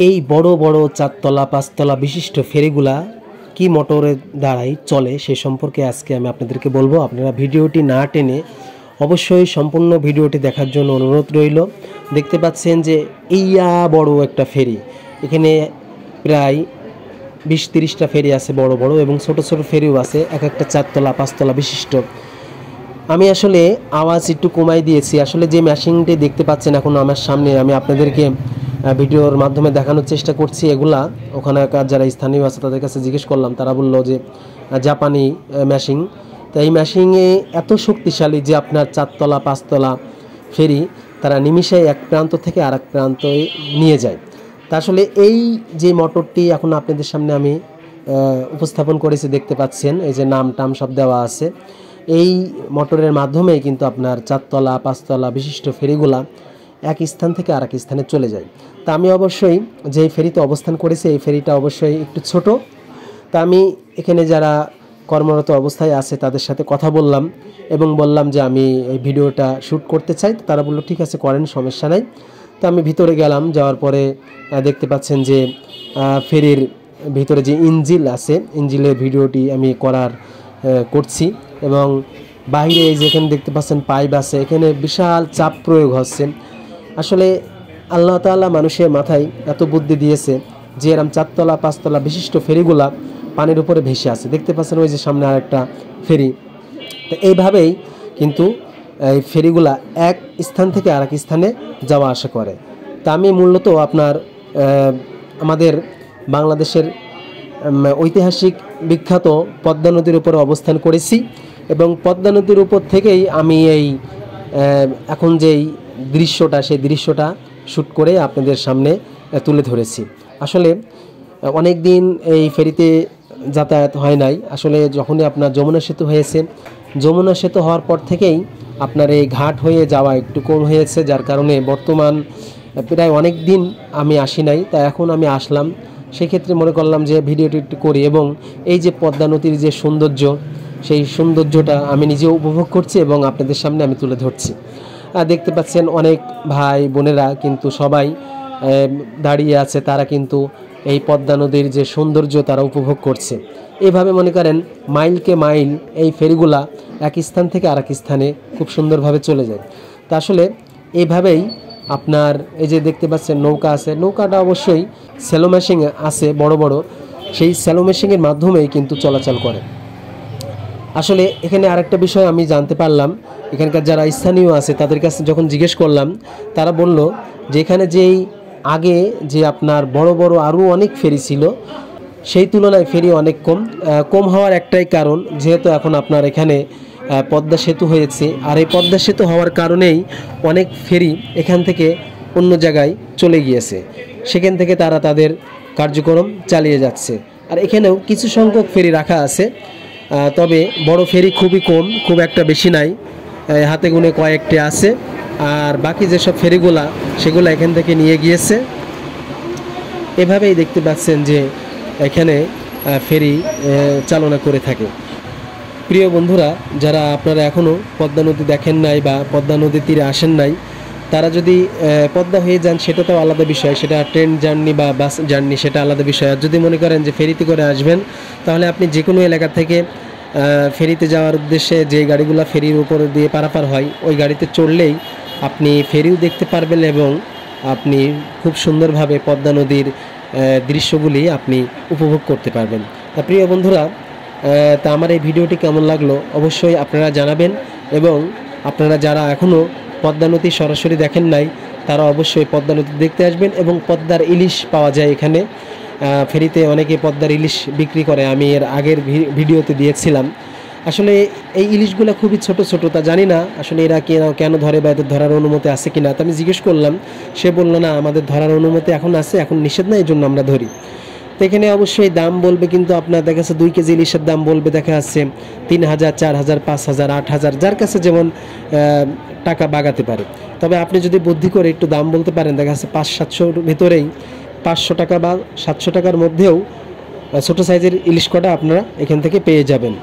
এই বড় বড় চারতলা পাঁচতলা বিশিষ্ট ফেরিগুলা কি মোটরের দ্বারাই চলে সে সম্পর্কে আজকে আমি আপনাদেরকে বলবো। আপনারা ভিডিওটি না টেনে অবশ্যই সম্পূর্ণ ভিডিওটি দেখার জন্য অনুরোধ রইল। দেখতে পাচ্ছেন যে ইয়া বড় একটা ফেরি, এখানে প্রায় 20-30টা ফেরি আছে বড় বড়, এবং ছোট ছোট ফেরিও আছে, এক একটা চারতলা পাঁচতলা বিশিষ্ট। আমি আসলে আওয়াজ একটু কমাই দিয়েছি। আসলে যে মেশিনটি দেখতে পাচ্ছেন এখন আমার সামনে, আমি আপনাদেরকে ভিডিওর মাধ্যমে দেখানোর চেষ্টা করছি। এগুলা ওখানকার যারা স্থানীয় আছে তাদের কাছে জিজ্ঞেস করলাম, তারা বললো যে জাপানি মেশিন। তো এই মেশিনে এত শক্তিশালী যে আপনার চারতলা পাঁচতলা ফেরি তারা নিমিষে এক প্রান্ত থেকে আর এক প্রান্তে নিয়ে যায়। তা আসলে এই যে মোটরটি এখন আপনাদের সামনে আমি উপস্থাপন করেছি, দেখতে পাচ্ছেন এই যে নাম টাম সব দেওয়া আছে। এই মোটরের মাধ্যমেই কিন্তু আপনার চারতলা পাঁচতলা বিশিষ্ট ফেরিগুলা এক স্থান থেকে আর এক স্থানে চলে যায়। তা আমি অবশ্যই যে ফেরিতে অবস্থান করেছি এই ফেরিটা অবশ্যই একটু ছোট। তা আমি এখানে যারা কর্মরত অবস্থায় আছে তাদের সাথে কথা বললাম এবং বললাম যে আমি এই ভিডিওটা শ্যুট করতে চাই। তারা বললো ঠিক আছে করেন, সমস্যা নাই। তো আমি ভিতরে গেলাম, যাওয়ার পরে দেখতে পাচ্ছেন যে ফেরির ভিতরে যে ইঞ্জিল আছে, ইঞ্জিলের ভিডিওটি আমি করছি। এবং বাইরে যেখানে দেখতে পাচ্ছেন পাইপ আছে, এখানে বিশাল চাপ প্রয়োগ হচ্ছে। আসলে আল্লাহ তাআলা মানুষের মাথায় এত বুদ্ধি দিয়েছে যে এরম চারতলা পাঁচতলা বিশিষ্ট ফেরিগুলা পানির উপরে ভেসে আছে। দেখতে পাচ্ছেন ওই যে সামনে আরেকটা ফেরি। তো এইভাবেই কিন্তু এই ফেরিগুলা এক স্থান থেকে আরেক স্থানে যাওয়া আসা করে। তা আমি মূলত আপনার আমাদের বাংলাদেশের ঐতিহাসিক বিখ্যাত পদ্মা নদীর উপরে অবস্থান করেছি, এবং পদ্মা নদীর উপর থেকেই আমি এই এখন যেই দৃশ্যটা সেই দৃশ্যটা শ্যুট করে আপনাদের সামনে তুলে ধরেছি। আসলে অনেক দিন এই ফেরিতে যাতায়াত হয় নাই। আসলে যখনই আপনার যমুনা সেতু হয়েছে, যমুনা সেতু হওয়ার পর থেকেই আপনার এই ঘাট হয়ে যাওয়া একটু কম হয়েছে, যার কারণে বর্তমান প্রায় অনেক দিন আমি আসি নাই। তা এখন আমি আসলাম, সেক্ষেত্রে মনে করলাম যে ভিডিওটি একটু করি, এবং এই যে পদ্মা নদীর যে সৌন্দর্য সেই সৌন্দর্যটা আমি নিজেও উপভোগ করছি এবং আপনাদের সামনে আমি তুলে ধরছি। দেখতে পাচ্ছেন অনেক ভাই বোনেরা কিন্তু সবাই দাঁড়িয়ে আছে, তারা কিন্তু এই পদ্মা নদীর যে সৌন্দর্য তারা উপভোগ করছে। এভাবে মনে করেন মাইলকে মাইল এই ফেরিগুলা এক স্থান থেকে আরেক স্থানে খুব সুন্দরভাবে চলে যায়। তা আসলে এইভাবেই আপনার এই যে দেখতে পাচ্ছেন নৌকা আছে, নৌকাটা অবশ্যই স্যালো মেশিন আছে বড় বড়, সেই স্যালো মেশিনের মাধ্যমেই কিন্তু চলাচল করে। আসলে এখানে আরেকটা বিষয় আমি জানতে পারলাম, এখানকার যারা স্থানীয় আছে তাদের কাছে যখন জিজ্ঞেস করলাম, তারা বলল যে এখানে যেই আগে যে আপনার বড় বড় আরও অনেক ফেরি ছিল, সেই তুলনায় ফেরি অনেক কম হওয়ার একটাই কারণ, যেহেতু এখন আপনার এখানে পদ্মা সেতু হয়েছে, আর এই পদ্মা সেতু হওয়ার কারণেই অনেক ফেরি এখান থেকে অন্য জায়গায় চলে গিয়েছে, সেখান থেকে তারা তাদের কার্যক্রম চালিয়ে যাচ্ছে। আর এখানেও কিছু সংখ্যক ফেরি রাখা আছে, তবে বড় ফেরি খুবই কম, খুব একটা বেশি নাই, হাতে গুনে কয়েকটি আছে। আর বাকি যেসব ফেরিগুলা সেগুলো এখান থেকে নিয়ে গিয়েছে। এভাবেই দেখতে পাচ্ছেন যে এখানে ফেরি চালনা করে থাকে। প্রিয় বন্ধুরা, যারা আপনারা এখনও পদ্মা নদী দেখেন নাই বা পদ্মা নদীর তীরে আসেন নাই, তারা যদি পদ্মা হয়ে যান সেটা তো আলাদা বিষয়, সেটা ট্রেন জার্নি বা বাস জার্নি সেটা আলাদা বিষয়। আর যদি মনে করেন যে ফেরিতে করে আসবেন, তাহলে আপনি যে কোনো এলাকা থেকে ফেরিতে যাওয়ার উদ্দেশ্যে যে গাড়িগুলো ফেরির উপর দিয়ে পারাপার হয় ওই গাড়িতে চড়লেই আপনি ফেরিও দেখতে পারবেন এবং আপনি খুব সুন্দরভাবে পদ্মা নদীর দৃশ্যগুলি আপনি উপভোগ করতে পারবেন। তা প্রিয় বন্ধুরা, তা আমার এই ভিডিওটি কেমন লাগলো অবশ্যই আপনারা জানাবেন, এবং আপনারা যারা এখনও পদ্মা নদী সরাসরি দেখেন নাই তারা অবশ্যই পদ্মা নদী দেখতে আসবেন। এবং পদ্মার ইলিশ পাওয়া যায় এখানে, ফেরিতে অনেকে পদ্মার ইলিশ বিক্রি করে, আমি এর আগের ভিডিওতে দিয়েছিলাম। আসলে এই ইলিশগুলো খুবই ছোট ছোট, তা জানি না আসলে এরা কেন ধরে বা এদের ধরার অনুমতি আছে কিনা। তো আমি জিজ্ঞেস করলাম, সে বললো না আমাদের ধরার অনুমতি এখন আছে, এখন নিষেধ না, এই জন্য আমরা ধরি। তো এখানে অবশ্যই দাম বলবে, কিন্তু আপনার দেখা যাচ্ছে 2 কেজি ইলিশের দাম বলবে দেখা যাচ্ছে 3000, 4000, 5000, 8000, যার কাছে যেমন টাকা বাগাতে পারে। তবে আপনি যদি বুদ্ধি করে একটু দাম বলতে পারেন, দেখা যাচ্ছে 500-700 ভিতরেই 500 টাকা বা 700 টাকার মধ্যেও ছোটো সাইজের ইলিশ কটা আপনারা এখান থেকে পেয়ে যাবেন।